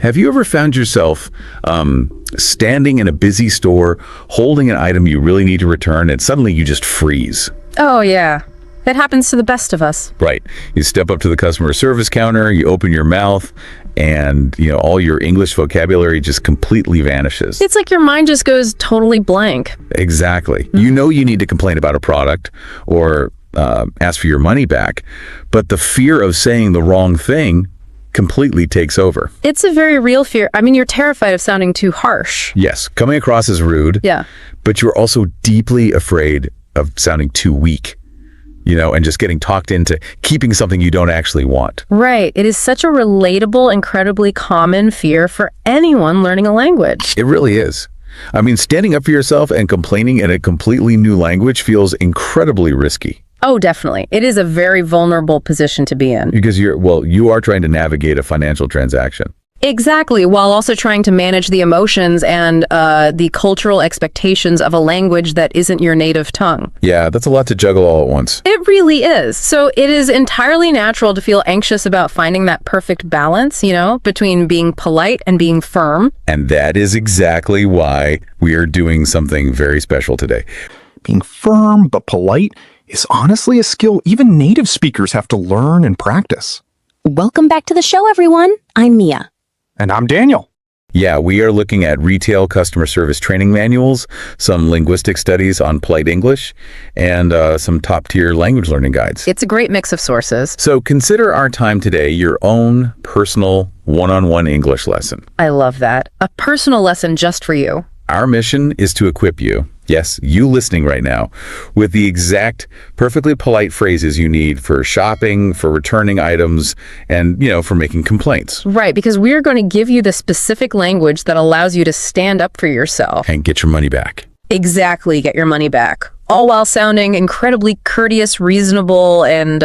Have you ever found yourself standing in a busy store, holding an item you really need to return, and suddenly you just freeze? Oh, yeah. That happens to the best of us. Right. You step up to the customer service counter, you open your mouth, and all your English vocabulary just completely vanishes. It's like your mind just goes totally blank. Exactly. You know you need to complain about a product or ask for your money back, but the fear of saying the wrong thing completely takes over. It's a very real fear. I mean, you're terrified of sounding too harsh. Yes, coming across as rude. Yeah. But you're also deeply afraid of sounding too weak, and just getting talked into keeping something you don't actually want. Right. It is such a relatable, incredibly common fear for anyone learning a language. It really is. I mean, standing up for yourself and complaining in a completely new language feels incredibly risky. Oh, definitely. It is a very vulnerable position to be in. Because you are trying to navigate a financial transaction. Exactly, while also trying to manage the emotions and the cultural expectations of a language that isn't your native tongue. Yeah, that's a lot to juggle all at once. It really is. So it is entirely natural to feel anxious about finding that perfect balance, between being polite and being firm. And that is exactly why we are doing something very special today. Being firm but polite is honestly a skill even native speakers have to learn and practice. Welcome back to the show, everyone. I'm Mia. And I'm Daniel. Yeah, we are looking at retail customer service training manuals, some linguistic studies on polite English, and some top-tier language learning guides. It's a great mix of sources. So consider our time today your own personal one-on-one English lesson. I love that. A personal lesson just for you. Our mission is to equip you, yes, you listening right now, with the exact perfectly polite phrases you need for shopping, for returning items, and, for making complaints. Right, because we're going to give you the specific language that allows you to stand up for yourself. And get your money back. Exactly, get your money back. All while sounding incredibly courteous, reasonable, and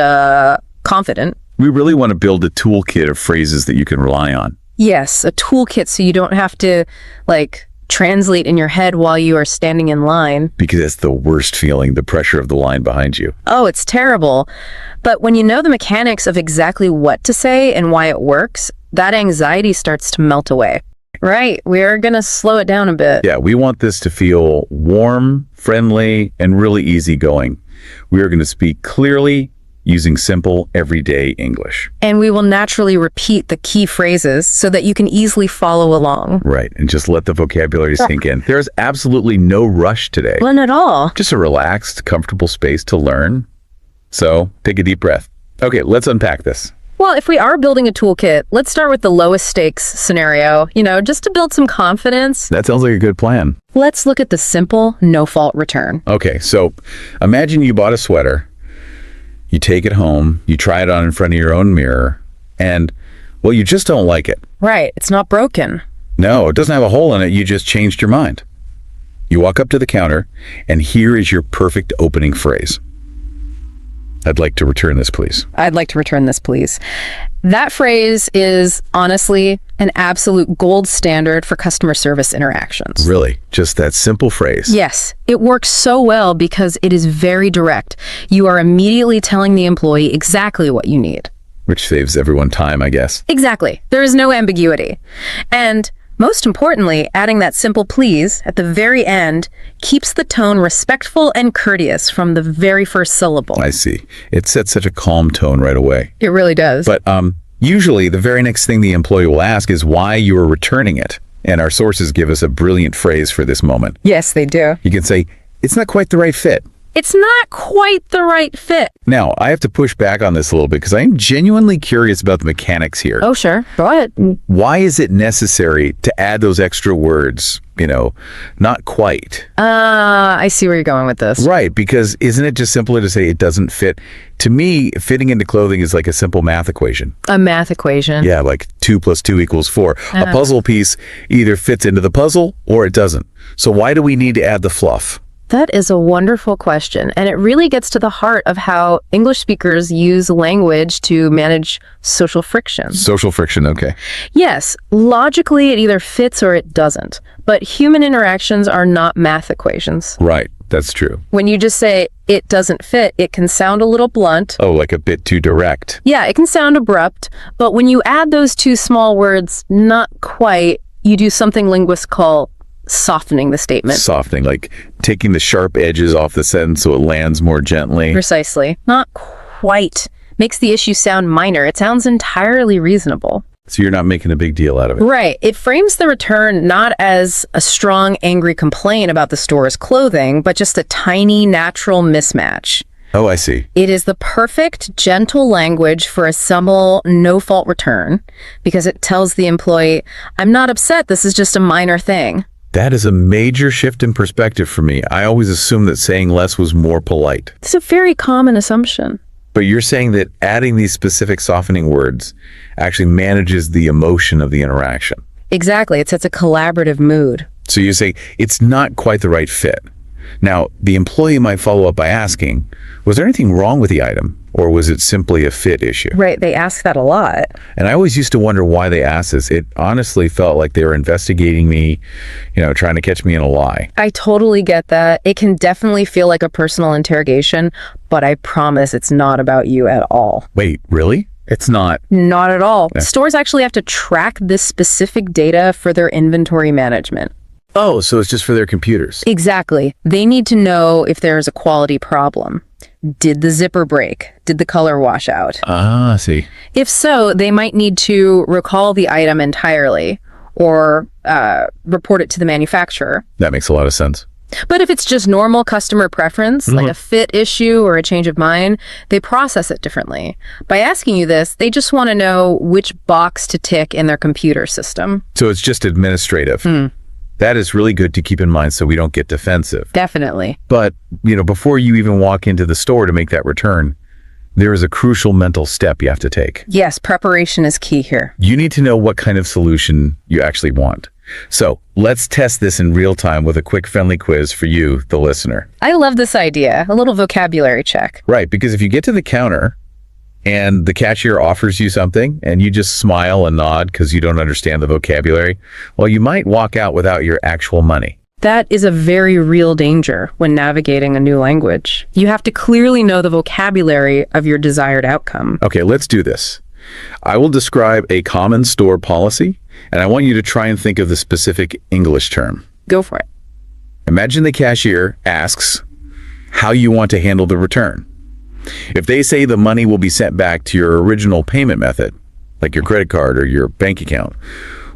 confident. We really want to build a toolkit of phrases that you can rely on. Yes, a toolkit so you don't have to, translate in your head while you are standing in line. Because it's the worst feeling, the pressure of the line behind you. Oh, it's terrible. But when you know the mechanics of exactly what to say and why it works, that anxiety starts to melt away. Right, we're going to slow it down a bit. Yeah, we want this to feel warm, friendly, and really easygoing. We are going to speak clearly, using simple, everyday English. And we will naturally repeat the key phrases so that you can easily follow along. Right, and just let the vocabulary sink in. There's absolutely no rush today. None at all. Just a relaxed, comfortable space to learn. So, take a deep breath. Okay, let's unpack this. Well, if we are building a toolkit, let's start with the lowest stakes scenario, just to build some confidence. That sounds like a good plan. Let's look at the simple, no-fault return. Okay, so imagine you bought a sweater. You take it home, you try it on in front of your own mirror, and, you just don't like it. Right, it's not broken. No, it doesn't have a hole in it, you just changed your mind. You walk up to the counter, and here is your perfect opening phrase. I'd like to return this, please. I'd like to return this, please. That phrase is, honestly, an absolute gold standard for customer service interactions. Really? Just that simple phrase? Yes. It works so well because it is very direct. You are immediately telling the employee exactly what you need. Which saves everyone time, I guess. Exactly. There is no ambiguity. And most importantly, adding that simple please at the very end keeps the tone respectful and courteous from the very first syllable. I see. It sets such a calm tone right away. It really does. But usually the very next thing the employee will ask is why you are returning it. And our sources give us a brilliant phrase for this moment. Yes, they do. You can say, it's not quite the right fit. It's not quite the right fit. Now, I have to push back on this a little bit because I am genuinely curious about the mechanics here. Oh, sure. Go ahead. Why is it necessary to add those extra words, not quite? I see where you're going with this. Right, because isn't it just simpler to say it doesn't fit? To me, fitting into clothing is like a simple math equation. A math equation. Yeah, like 2 + 2 = 4. A puzzle piece either fits into the puzzle or it doesn't. So why do we need to add the fluff? That is a wonderful question, and it really gets to the heart of how English speakers use language to manage social friction. Social friction, okay. Yes, logically it either fits or it doesn't, but human interactions are not math equations. Right. That's true. When you just say, it doesn't fit, it can sound a little blunt. Oh, like a bit too direct. Yeah, it can sound abrupt, but when you add those two small words, not quite, you do something linguists call softening the statement. Softening, like taking the sharp edges off the sentence so it lands more gently. Precisely. Not quite. Makes the issue sound minor. It sounds entirely reasonable. So you're not making a big deal out of it. Right. It frames the return not as a strong, angry complaint about the store's clothing, but just a tiny, natural mismatch. Oh, I see. It is the perfect, gentle language for a simple, no-fault return because it tells the employee, I'm not upset, this is just a minor thing. That is a major shift in perspective for me. I always assumed that saying less was more polite. It's a very common assumption. But you're saying that adding these specific softening words actually manages the emotion of the interaction. Exactly. It sets a collaborative mood. So you say it's not quite the right fit. Now, the employee might follow up by asking, was there anything wrong with the item, or was it simply a fit issue? Right. They ask that a lot. And I always used to wonder why they asked this. It honestly felt like they were investigating me, trying to catch me in a lie. I totally get that. It can definitely feel like a personal interrogation, but I promise it's not about you at all. Wait, really? It's not? Not at all. Stores actually have to track this specific data for their inventory management. Oh, so it's just for their computers. Exactly. They need to know if there's a quality problem. Did the zipper break? Did the color wash out? Ah, I see. If so, they might need to recall the item entirely or report it to the manufacturer. That makes a lot of sense. But if it's just normal customer preference, like a fit issue or a change of mind, they process it differently. By asking you this, they just want to know which box to tick in their computer system. So it's just administrative. That is really good to keep in mind so we don't get defensive. Definitely. But, before you even walk into the store to make that return, there is a crucial mental step you have to take. Yes, preparation is key here. You need to know what kind of solution you actually want. So let's test this in real time with a quick friendly quiz for you, the listener. I love this idea. A little vocabulary check. Right, because if you get to the counter and the cashier offers you something and you just smile and nod because you don't understand the vocabulary, well, you might walk out without your actual money. That is a very real danger when navigating a new language. You have to clearly know the vocabulary of your desired outcome. Okay, let's do this. I will describe a common store policy, and I want you to try and think of the specific English term. Go for it. Imagine the cashier asks how you want to handle the return. If they say the money will be sent back to your original payment method, like your credit card or your bank account,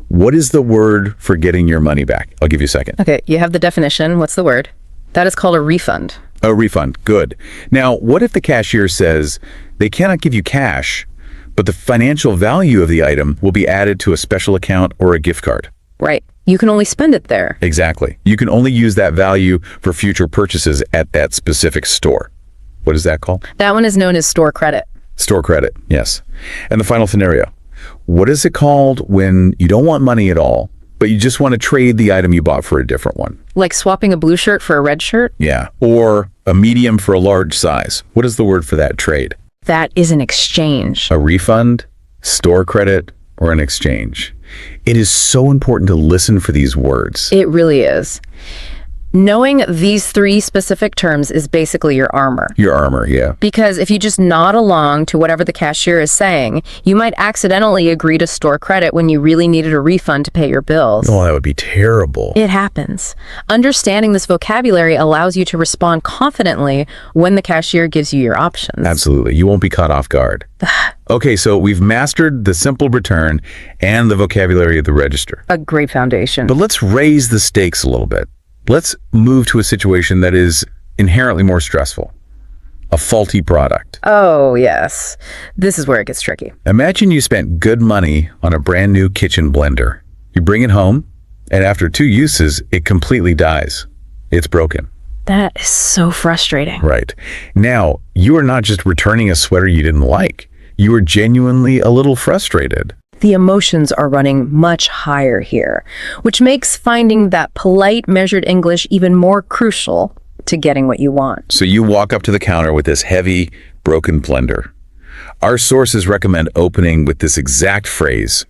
what is the word for getting your money back? I'll give you a second. Okay, you have the definition. What's the word? That is called a refund. A refund. Good. Now, what if the cashier says they cannot give you cash, but the financial value of the item will be added to a special account or a gift card? Right. You can only spend it there. Exactly. You can only use that value for future purchases at that specific store. What is that called? That one is known as store credit. Store credit, yes. And the final scenario. What is it called when you don't want money at all, but you just want to trade the item you bought for a different one? Like swapping a blue shirt for a red shirt? Yeah. Or a medium for a large size. What is the word for that trade? That is an exchange. A refund, store credit, or an exchange. It is so important to listen for these words. It really is. Knowing these three specific terms is basically your armor. Your armor, yeah. Because if you just nod along to whatever the cashier is saying, you might accidentally agree to store credit when you really needed a refund to pay your bills. Oh, that would be terrible. It happens. Understanding this vocabulary allows you to respond confidently when the cashier gives you your options. Absolutely. You won't be caught off guard. Okay, so we've mastered the simple return and the vocabulary of the register. A great foundation. But let's raise the stakes a little bit. Let's move to a situation that is inherently more stressful. A faulty product. Oh, yes. This is where it gets tricky. Imagine you spent good money on a brand new kitchen blender. You bring it home, and after 2 uses, it completely dies. It's broken. That is so frustrating. Right. Now, you are not just returning a sweater you didn't like. You are genuinely a little frustrated. The emotions are running much higher here, which makes finding that polite, measured English even more crucial to getting what you want. So you walk up to the counter with this heavy, broken blender. Our sources recommend opening with this exact phrase,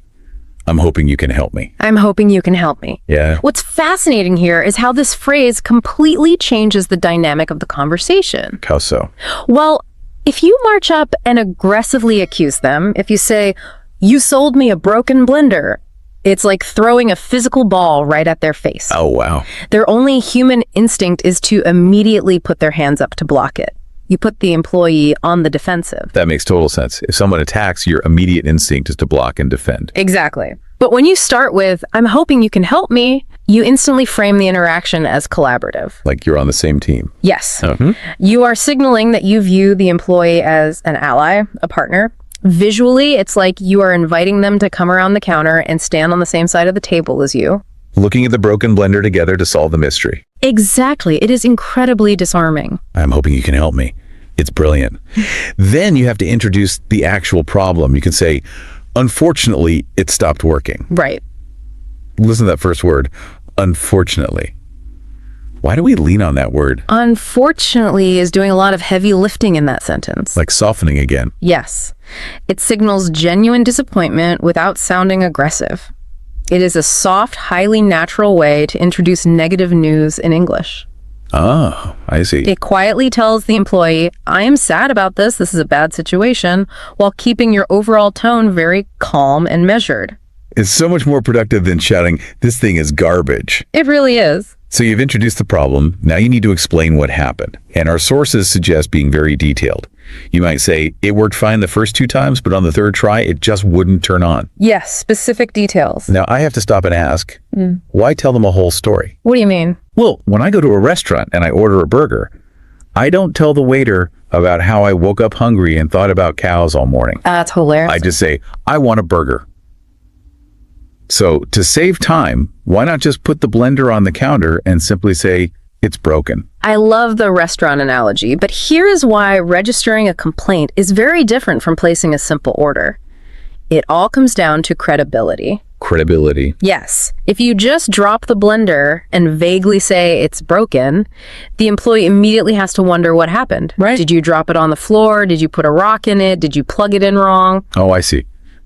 I'm hoping you can help me. I'm hoping you can help me. Yeah. What's fascinating here is how this phrase completely changes the dynamic of the conversation. How so? Well, if you march up and aggressively accuse them, if you say, "You sold me a broken blender," it's like throwing a physical ball right at their face. Oh, wow. Their only human instinct is to immediately put their hands up to block it. You put the employee on the defensive. That makes total sense. If someone attacks, your immediate instinct is to block and defend. Exactly. But when you start with, "I'm hoping you can help me," you instantly frame the interaction as collaborative. Like you're on the same team. Yes. Mhm. You are signaling that you view the employee as an ally, a partner. Visually, it's like you are inviting them to come around the counter and stand on the same side of the table as you. Looking at the broken blender together to solve the mystery. Exactly. It is incredibly disarming. I'm hoping you can help me. It's brilliant. Then you have to introduce the actual problem. You can say, unfortunately, it stopped working. Right. Listen to that first word, unfortunately. Why do we lean on that word? Unfortunately is doing a lot of heavy lifting in that sentence. Like softening again. Yes. It signals genuine disappointment without sounding aggressive. It is a soft, highly natural way to introduce negative news in English. Oh, I see. It quietly tells the employee, "I am sad about this. This is a bad situation," while keeping your overall tone very calm and measured. It's so much more productive than shouting, "This thing is garbage." It really is. So you've introduced the problem. Now you need to explain what happened. And our sources suggest being very detailed. You might say, "It worked fine the first 2 times, but on the 3rd try, it just wouldn't turn on." Yes, specific details. Now I have to stop and ask, why tell them a whole story? What do you mean? Well, when I go to a restaurant and I order a burger, I don't tell the waiter about how I woke up hungry and thought about cows all morning. That's hilarious. I just say, "I want a burger." So to save time, why not just put the blender on the counter and simply say, "It's broken"? I love the restaurant analogy, but here is why registering a complaint is very different from placing a simple order. It all comes down to credibility. Credibility. Yes. If you just drop the blender and vaguely say it's broken, the employee immediately has to wonder what happened. Right. Did you drop it on the floor? Did you put a rock in it? Did you plug it in wrong? Oh, I see.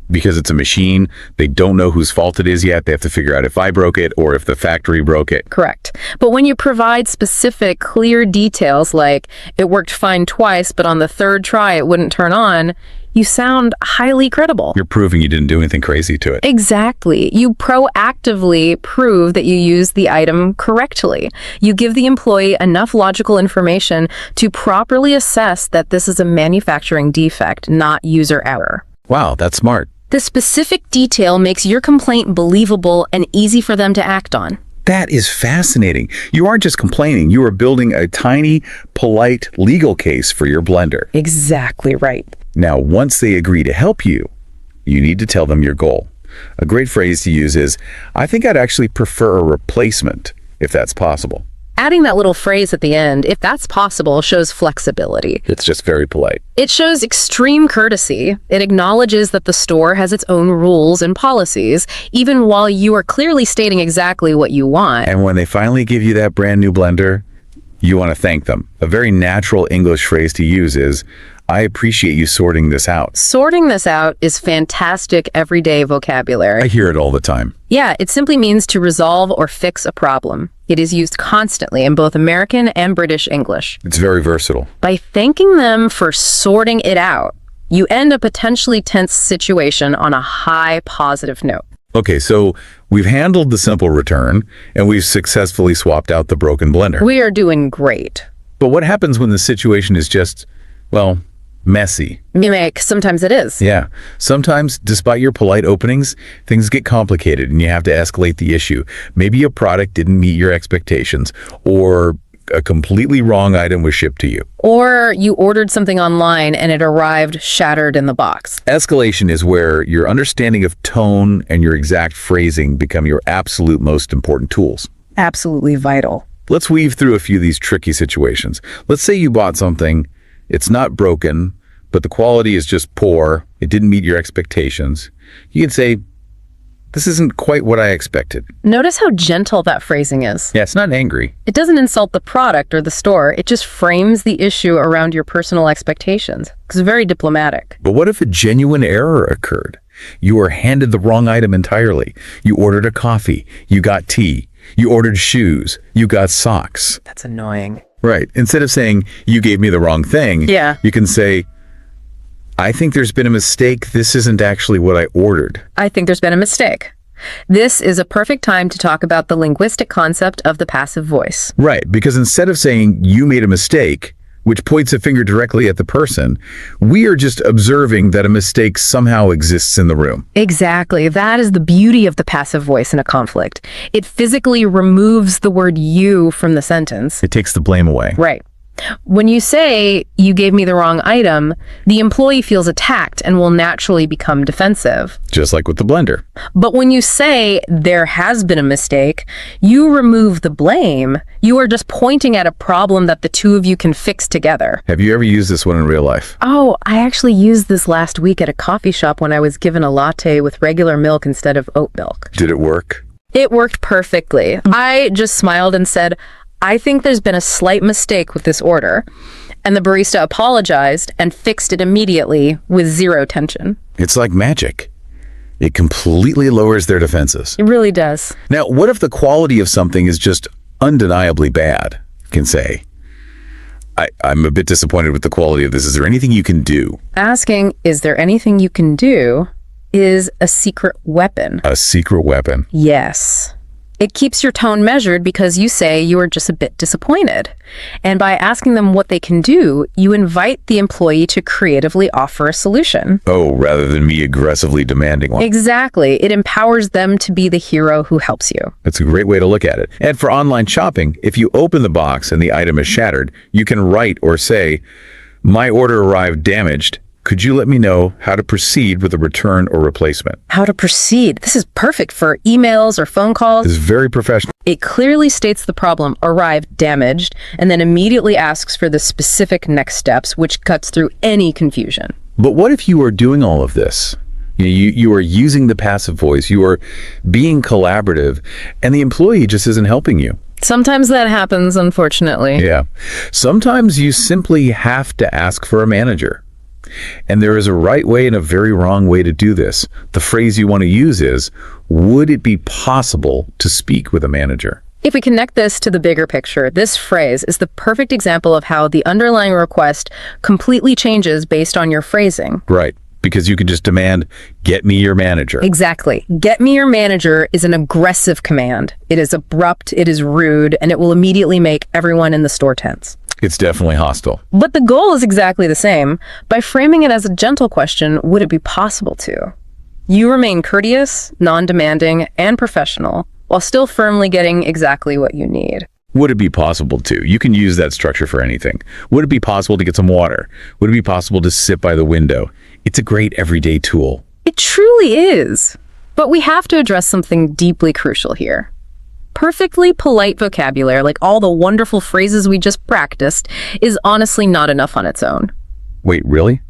Because it's a machine, they don't know whose fault it is yet. They have to figure out if I broke it or if the factory broke it. Correct. But when you provide specific, clear details like it worked fine twice, but on the 3rd try it wouldn't turn on, you sound highly credible. You're proving you didn't do anything crazy to it. Exactly. You proactively prove that you used the item correctly. You give the employee enough logical information to properly assess that this is a manufacturing defect, not user error. Wow, that's smart. The specific detail makes your complaint believable and easy for them to act on. That is fascinating. You aren't just complaining, you are building a tiny, polite legal case for your blender. Exactly right. Now, once they agree to help you, you need to tell them your goal. A great phrase to use is, "I think I'd actually prefer a replacement, if that's possible." Adding that little phrase at the end, "if that's possible," shows flexibility. It's just very polite. It shows extreme courtesy. It acknowledges that the store has its own rules and policies, even while you are clearly stating exactly what you want. And when they finally give you that brand new blender, you want to thank them. A very natural English phrase to use is, "I appreciate you sorting this out." Sorting this out is fantastic everyday vocabulary. I hear it all the time. Yeah, it simply means to resolve or fix a problem. It is used constantly in both American and British English. It's very versatile. By thanking them for sorting it out, you end a potentially tense situation on a high positive note. Okay, so we've handled the simple return, and we've successfully swapped out the broken blender. We are doing great. But what happens when the situation is just, well, messy? Sometimes it is. Yeah. Sometimes, despite your polite openings, things get complicated and you have to escalate the issue. Maybe a product didn't meet your expectations, or a completely wrong item was shipped to you. Or you ordered something online and it arrived shattered in the box. Escalation is where your understanding of tone and your exact phrasing become your absolute most important tools. Absolutely vital. Let's weave through a few of these tricky situations. Let's say you bought something, it's not broken, but the quality is just poor, it didn't meet your expectations. You can say, "This isn't quite what I expected." Notice how gentle that phrasing is. Yeah, it's not angry. It doesn't insult the product or the store. It just frames the issue around your personal expectations. It's very diplomatic. But what if a genuine error occurred? You were handed the wrong item entirely. You ordered a coffee. You got tea. You ordered shoes. You got socks. That's annoying. Right. Instead of saying, you gave me the wrong thing, Yeah. you can say, I think there's been a mistake. This isn't actually what I ordered. I think there's been a mistake. This is a perfect time to talk about the linguistic concept of the passive voice. Right. Because instead of saying, you made a mistake, which points a finger directly at the person, we are just observing that a mistake somehow exists in the room. Exactly. That is the beauty of the passive voice in a conflict. It physically removes the word you from the sentence. It takes the blame away. Right. When you say, you gave me the wrong item, the employee feels attacked and will naturally become defensive. Just like with the blender. But when you say, there has been a mistake, you remove the blame. You are just pointing at a problem that the two of you can fix together. Have you ever used this one in real life? Oh, I actually used this last week at a coffee shop when I was given a latte with regular milk instead of oat milk. Did it work? It worked perfectly. I just smiled and said, I think there's been a slight mistake with this order. And the barista apologized and fixed it immediately with zero tension. It's like magic. It completely lowers their defenses. It really does. Now, what if the quality of something is just undeniably bad? You can say, I'm a bit disappointed with the quality of this. Is there anything you can do? Asking, is there anything you can do, is a secret weapon. A secret weapon. Yes. It keeps your tone measured because you say you are just a bit disappointed. And by asking them what they can do, you invite the employee to creatively offer a solution. Oh, rather than me aggressively demanding one. Exactly. It empowers them to be the hero who helps you. That's a great way to look at it. And for online shopping, if you open the box and the item is shattered, you can write or say, my order arrived damaged. Could you let me know how to proceed with a return or replacement? How to proceed. This is perfect for emails or phone calls. It's very professional. It clearly states the problem, arrived damaged, and then immediately asks for the specific next steps, which cuts through any confusion. But what if you are doing all of this? You are using the passive voice, you are being collaborative, and the employee just isn't helping you. Sometimes that happens, unfortunately. Yeah. Sometimes you simply have to ask for a manager. And there is a right way and a very wrong way to do this. The phrase you want to use is, would it be possible to speak with a manager? If we connect this to the bigger picture, this phrase is the perfect example of how the underlying request completely changes based on your phrasing. Right. Because you could just demand, get me your manager. Exactly. Get me your manager is an aggressive command. It is abrupt, it is rude, and it will immediately make everyone in the store tense. It's definitely hostile. But the goal is exactly the same. By framing it as a gentle question, would it be possible to? You remain courteous, non-demanding, and professional, while still firmly getting exactly what you need. Would it be possible to? You can use that structure for anything. Would it be possible to get some water? Would it be possible to sit by the window? It's a great everyday tool. It truly is. But we have to address something deeply crucial here. Perfectly polite vocabulary, like all the wonderful phrases we just practiced, is honestly not enough on its own. Wait, really?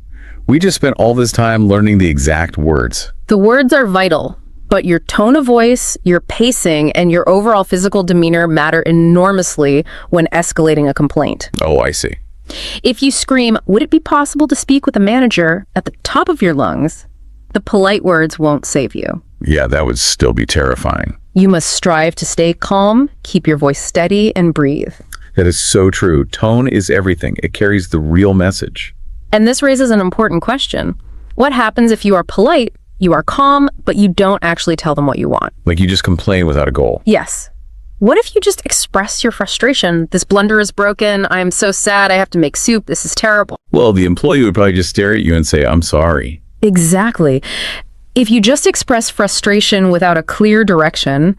We just spent all this time learning the exact words. The words are vital, but your tone of voice, your pacing, and your overall physical demeanor matter enormously when escalating a complaint. Oh, I see. If you scream, would it be possible to speak with a manager, at the top of your lungs, the polite words won't save you. Yeah, that would still be terrifying. You must strive to stay calm, keep your voice steady, and breathe. That is so true. Tone is everything. It carries the real message. And this raises an important question. What happens if you are polite, you are calm, but you don't actually tell them what you want? Like you just complain without a goal. Yes. What if you just express your frustration? This blender is broken. I am so sad. I have to make soup. This is terrible. Well, the employee would probably just stare at you and say, I'm sorry. Exactly. If you just express frustration without a clear direction,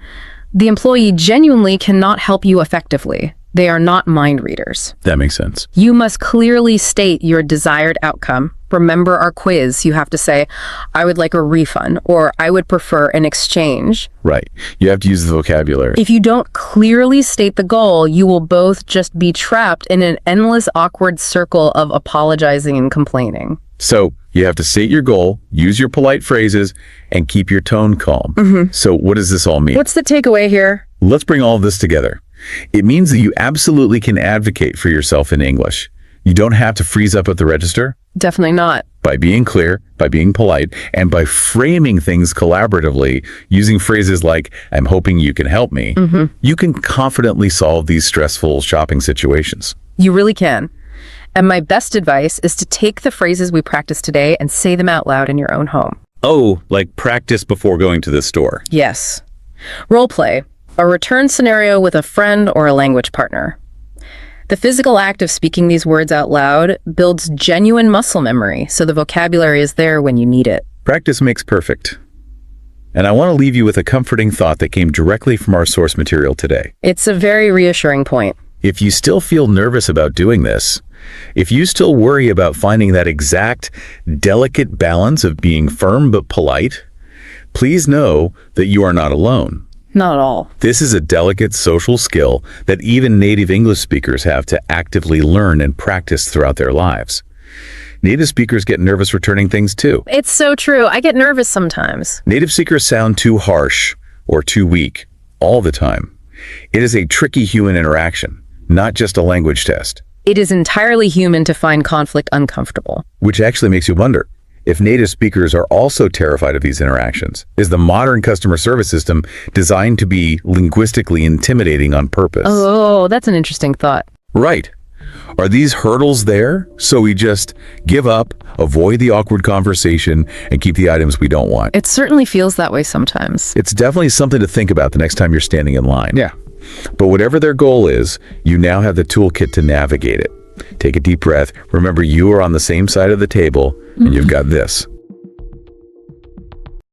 the employee genuinely cannot help you effectively. They are not mind readers. That makes sense. You must clearly state your desired outcome. Remember our quiz. You have to say, I would like a refund, or I would prefer an exchange. Right. You have to use the vocabulary. If you don't clearly state the goal, you will both just be trapped in an endless awkward circle of apologizing and complaining. So you have to state your goal, use your polite phrases, and keep your tone calm. So what does this all mean? What's the takeaway here? Let's bring all of this together. It means that you absolutely can advocate for yourself in English. You don't have to freeze up at the register. Definitely not. By being clear, by being polite, and by framing things collaboratively, using phrases like, I'm hoping you can help me, you can confidently solve these stressful shopping situations. You really can. And my best advice is to take the phrases we practiced today and say them out loud in your own home. Oh, like practice before going to the store. Yes. Role play. A return scenario with a friend or a language partner. The physical act of speaking these words out loud builds genuine muscle memory, so the vocabulary is there when you need it. Practice makes perfect. And I want to leave you with a comforting thought that came directly from our source material today. It's a very reassuring point. If you still feel nervous about doing this, if you still worry about finding that exact, delicate balance of being firm but polite, please know that you are not alone. Not at all. This is a delicate social skill that even native English speakers have to actively learn and practice throughout their lives. Native speakers get nervous returning things too. It's so true. I get nervous sometimes. Native speakers sound too harsh or too weak all the time. It is a tricky human interaction, not just a language test. It is entirely human to find conflict uncomfortable. Which actually makes you wonder, if native speakers are also terrified of these interactions, is the modern customer service system designed to be linguistically intimidating on purpose? Oh, that's an interesting thought. Right. Are these hurdles there so we just give up, avoid the awkward conversation, and keep the items we don't want? It certainly feels that way sometimes. It's definitely something to think about the next time you're standing in line. Yeah. But whatever their goal is, you now have the toolkit to navigate it. Take a deep breath. Remember, you are on the same side of the table, and you've got this.